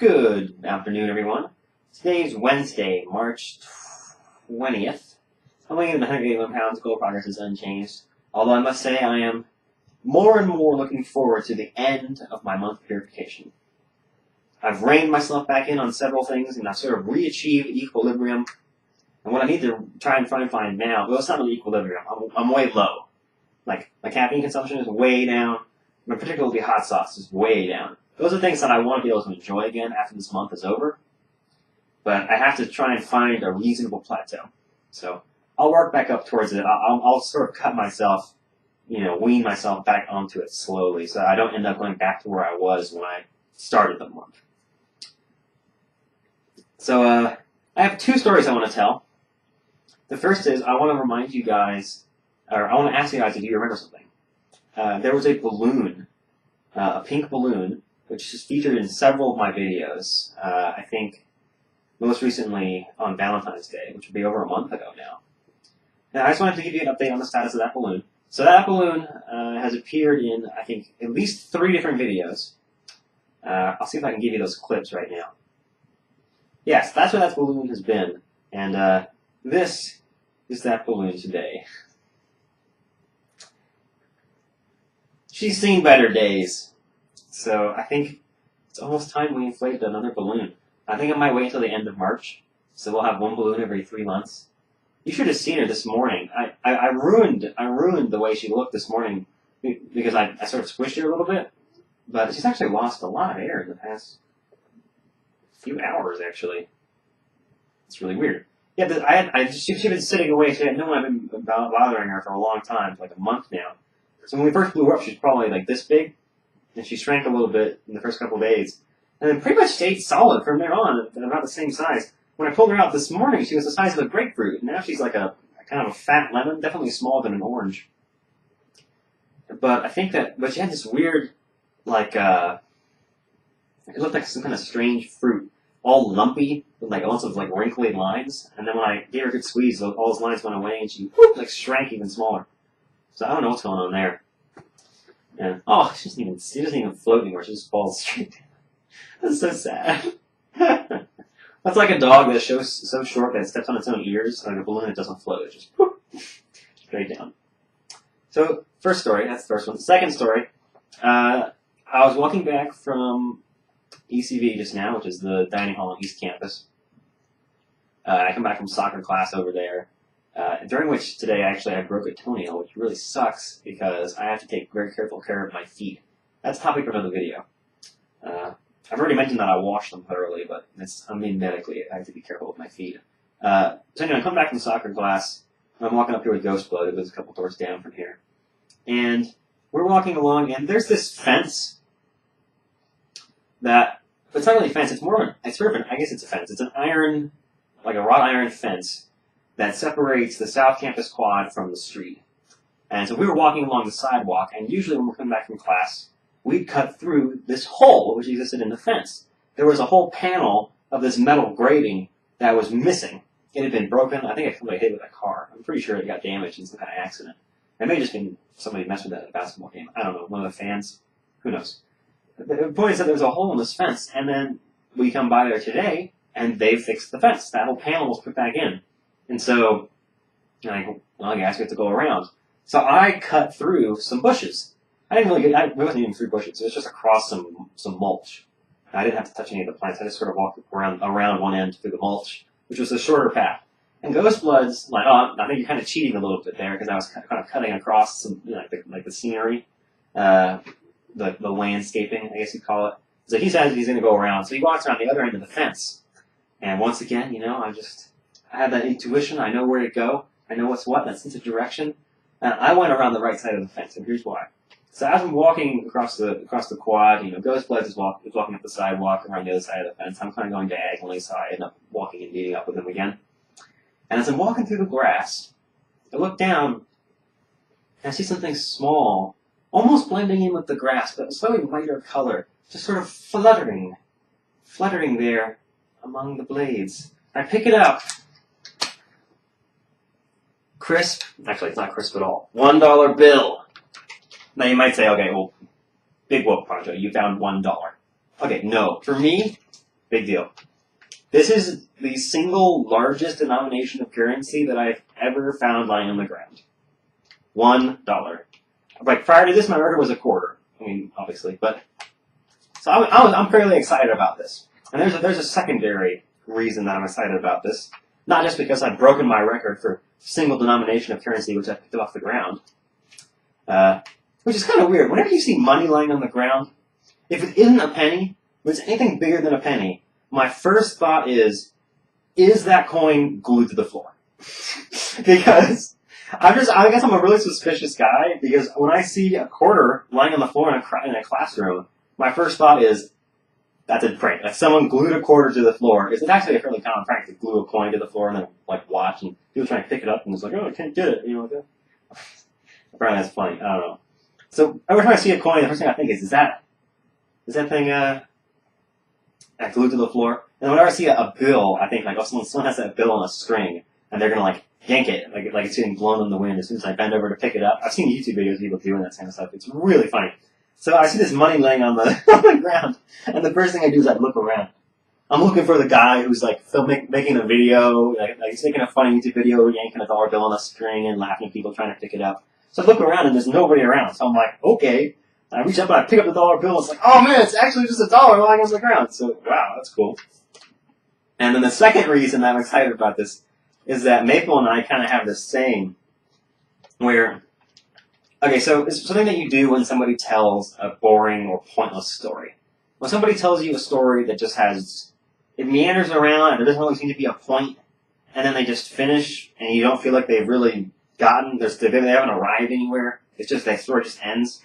Good afternoon, everyone. Today is Wednesday, March 20th. I'm weighing in 181 pounds. Goal progress is unchanged. Although I must say I am more and more looking forward to the end of my month purification. I've reined myself back in on several things, and I've sort of re-achieved equilibrium. And what I need to try and find now, well, it's not really equilibrium. I'm way low. Like, my caffeine consumption is way down. My particularly hot sauce is way down. Those are things that I want to be able to enjoy again after this month is over. But I have to try and find a reasonable plateau. So I'll work back up towards it. I'll sort of cut myself, wean myself back onto it slowly so I don't end up going back to where I was when I started the month. So I have two stories I want to tell. The first is I want to remind you guys, or I want to ask you guys if you remember something. There was a balloon, a pink balloon, which is featured in several of my videos. I think most recently on Valentine's Day, which would be over a month ago now. And I just wanted to give you an update on the status of that balloon. So that balloon has appeared in, I think, at least 3 different videos. I'll see if I can give you those clips right now. Yes, that's where that balloon has been. And this is that balloon today. She's seen better days. So I think it's almost time we inflated another balloon. I think I might wait until the end of March. So we'll have one balloon every 3 months. You should have seen her this morning. I ruined the way she looked this morning because I sort of squished her a little bit. But she's actually lost a lot of air in the past few hours, actually. It's really weird. Yeah, she'd been sitting away. She had no one had been bothering her for a long time, for like a month now. So when we first blew her up, she was probably like this big. And she shrank a little bit in the first couple of days. And then pretty much stayed solid from there on, at about the same size. When I pulled her out this morning, she was the size of a grapefruit. Now she's like a kind of a fat lemon, definitely smaller than an orange. But I think but she had this weird, like, it looked like some kind of strange fruit. All lumpy, with like lots of like wrinkly lines. And then when I gave her a good squeeze, all those lines went away and she like shrank even smaller. So I don't know what's going on there. And, she doesn't even float anymore. She just falls straight down. That's so sad. That's like a dog that's so short that it steps on its own ears, like a balloon that doesn't float. It just straight down. So, first story. That's the first one. The second story. I was walking back from ECV just now, which is the dining hall on East Campus. I come back from soccer class over there. During which today actually I broke a toenail, which really sucks because I have to take very careful care of my feet. That's the topic for another video. I've already mentioned that I wash them thoroughly, but medically I have to be careful with my feet. So anyway, I come back from soccer class, and I'm walking up here with Ghost Blood. It lives a couple doors down from here. And we're walking along, and there's this fence that, it's not really a fence, it's sort of I guess it's a fence. It's an iron, like a wrought iron fence that separates the South Campus quad from the street. And so we were walking along the sidewalk, and usually when we're coming back from class, we'd cut through this hole which existed in the fence. There was a whole panel of this metal grating that was missing. It had been broken. I think it got hit with a car. I'm pretty sure it got damaged in some kind of accident. It may have just been somebody messed with that at a basketball game. I don't know, one of the fans. Who knows? The point is that there's a hole in this fence, and then we come by there today, and they fixed the fence. That whole panel was put back in. And so, I guess we have to go around. So I cut through some bushes. It wasn't even through bushes. It was just across some mulch. I didn't have to touch any of the plants. I just sort of walked around one end through the mulch, which was a shorter path. And Ghost Blood's like, I think you're kind of cheating a little bit there because I was kind of cutting across some, like the scenery, the landscaping, I guess you'd call it. So he says he's going to go around. So he walks around the other end of the fence. And once again, I have that intuition. I know where to go. I know what's what. That sense of direction. And I went around the right side of the fence, and here's why. So as I'm walking across the quad, Ghost Blood is walking up the sidewalk around the other side of the fence. I'm kind of going diagonally, so I end up walking and meeting up with him again. And as I'm walking through the grass, I look down, and I see something small, almost blending in with the grass, but a slightly lighter color, just sort of fluttering there among the blades. I pick it up. Crisp. Actually, it's not crisp at all. $1 bill. Now you might say, okay, well, big whoop, Pancho, you found $1. Okay, no. For me, Big deal. This is the single largest denomination of currency that I've ever found lying on the ground. $1. Like, prior to this, my record was a quarter. I mean, obviously, but... So I'm fairly excited about this. And there's a secondary reason that I'm excited about this. Not just because I've broken my record for single denomination of currency, which I picked off the ground. Which is kind of weird. Whenever you see money lying on the ground, if it isn't a penny, if it's anything bigger than a penny, my first thought is that coin glued to the floor? Because I guess I'm a really suspicious guy, because when I see a quarter lying on the floor in a classroom, my first thought is, that's a prank. Like, someone glued a quarter to the floor. It's actually a fairly common prank to glue a coin to the floor and then, like, watch, and people try to pick it up, and it's like, oh, I can't get it, you know, like that. Apparently that's funny. I don't know. So every time I see a coin, the first thing I think is that thing, glued to the floor? And whenever I see a bill, I think, like, oh, someone has that bill on a string, and they're gonna, like, yank it, like it's getting blown in the wind as soon as I bend over to pick it up. I've seen YouTube videos of people doing that kind of stuff. It's really funny. So I see this money laying on the, on the ground, and the first thing I do is I look around. I'm looking for the guy who's, like, making a video, like he's making a funny YouTube video, yanking a dollar bill on a string and laughing at people trying to pick it up. So I look around, and there's nobody around. So I'm like, okay. I reach up and I pick up the dollar bill, and it's like, oh man, it's actually just $1 lying on the ground. So, wow, that's cool. And then the second reason I'm excited about this is that Maple and I kind of have this saying where, okay, so it's something that you do when somebody tells a boring or pointless story. When somebody tells you a story that just it meanders around and there doesn't really seem to be a point, and then they just finish, and you don't feel like they've really they haven't arrived anywhere. It's just that story just ends.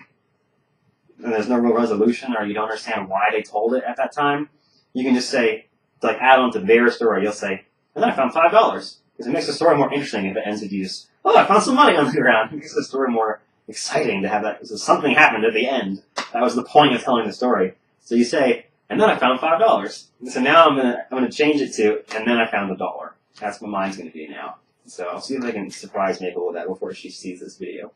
And there's no real resolution, or you don't understand why they told it at that time, you can just say, to like add on to their story, you'll say, and then I found $5. Because it makes the story more interesting if it ends with you just, oh, I found some money on the ground. It makes the story more exciting to have that. So something happened at the end. That was the point of telling the story. So you say, and then I found $5. And so now I'm gonna change it to, and then I found $1. That's what mine's gonna be now. So I'll see if I can surprise Maple with that before she sees this video.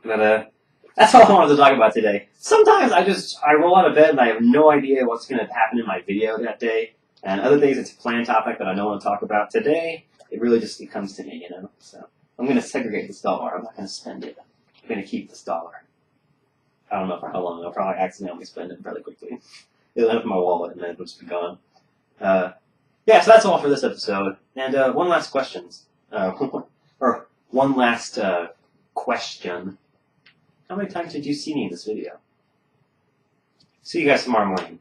But that's all I wanted to talk about today. Sometimes I roll out of bed and I have no idea what's going to happen in my video that day. And other days it's a planned topic that I don't want to talk about. Today, it really just comes to me, you know. So I'm going to segregate this $1. I'm not going to spend it. I'm going to keep this $1. I don't know for how long. I'll probably accidentally spend it fairly quickly. It'll end up in my wallet and then it'll just be gone. Yeah, so that's all for this episode. And one last question. Or one last question. How many times did you see me in this video? See you guys tomorrow morning.